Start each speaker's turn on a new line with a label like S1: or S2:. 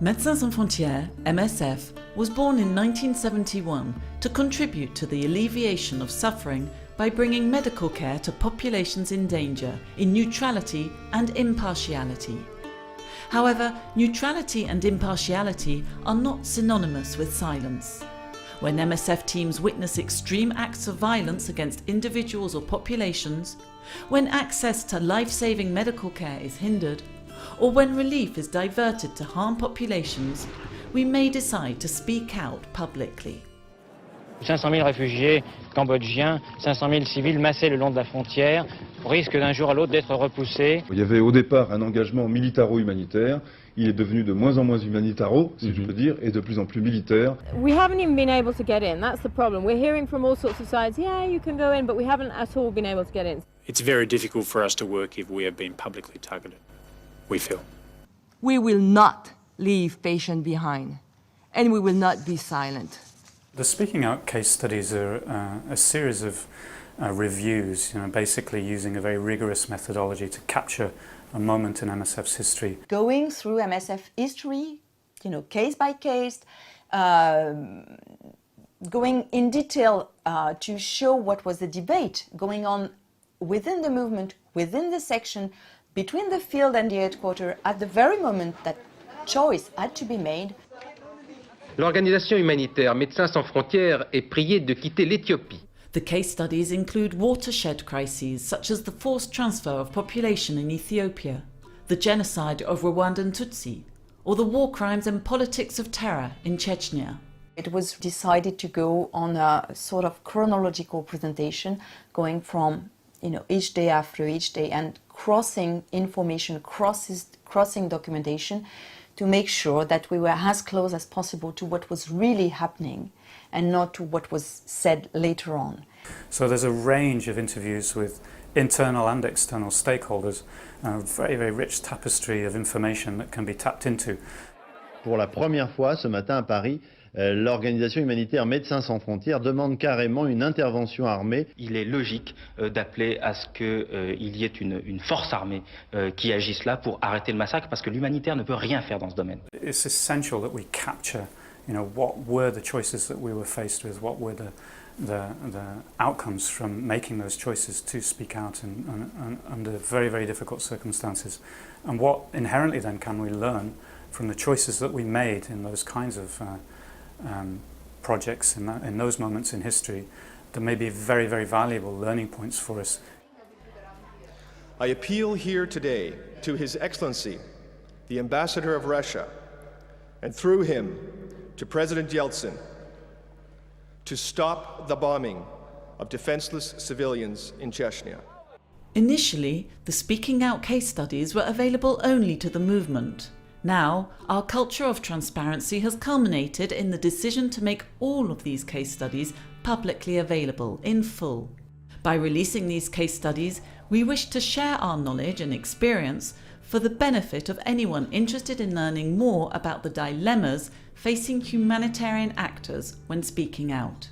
S1: Médecins Sans Frontières, MSF, was born in 1971 to contribute to the alleviation of suffering by bringing medical care to populations in danger in neutrality and impartiality. However, neutrality and impartiality are not synonymous with silence. When MSF teams witness extreme acts of violence against individuals or populations, when access to life-saving medical care is hindered, or when relief is diverted to harm populations, we may decide to speak out publicly.
S2: 500 000 réfugiés cambodgiens, 500 000 civils massés le long de la frontière, risquent d'un jour à l'autre d'être repoussés.
S3: Il y avait au départ un engagement militaro-humanitaire, il est devenu de moins en moins humanitaro, si je peux dire, et de plus en plus militaire.
S4: We haven't even been able to get in, that's the problem. We're hearing from all sorts of sides, yeah, you can go in, but we haven't at all been able to get in.
S5: It's very difficult for us to work if we have been publicly targeted, we feel.
S6: We will not leave patients behind, and we will not be silent.
S5: The Speaking Out case studies are a series of reviews, basically using a very rigorous methodology to capture a moment in MSF's history.
S7: Going through MSF history, case by case, going in detail to show what was the debate going on within the movement, within the section, between the field and the headquarters, at the very moment that choice had to be made.
S8: L'organisation humanitaire Médecins Sans Frontières est priée de quitter l'Éthiopie.
S1: The case studies include watershed crises such as the forced transfer of population in Ethiopia, the genocide of Rwandan Tutsi, or the war crimes and politics of terror in Chechnya.
S7: It was decided to go on a sort of chronological presentation, going from each day after each day and crossing information, crossing documentation, to make sure that we were as close as possible to what was really happening and not to what was said later on.
S5: So there's a range of interviews with internal and external stakeholders, a very, very rich tapestry of information that can be tapped into.
S9: Pour la première fois ce matin à Paris, l'organisation humanitaire Médecins Sans Frontières demande carrément une intervention armée.
S2: Il est logique d'appeler à ce qu'il y ait une force armée qui agisse là pour arrêter le massacre, parce que l'humanitaire ne peut rien faire dans ce domaine.
S5: It's essential that we capture, what were the choices that we were faced with, what were the outcomes from making those choices to speak out under very, very difficult circumstances, and what inherently then can we learn from the choices that we made in those kinds of projects in those moments in history that may be very, very valuable learning points for us.
S10: I appeal here today to His Excellency, the Ambassador of Russia, and through him to President Yeltsin, to stop the bombing of defenseless civilians in Chechnya.
S1: Initially, the Speaking Out case studies were available only to the movement. Now, our culture of transparency has culminated in the decision to make all of these case studies publicly available in full. By releasing these case studies, we wish to share our knowledge and experience for the benefit of anyone interested in learning more about the dilemmas facing humanitarian actors when speaking out.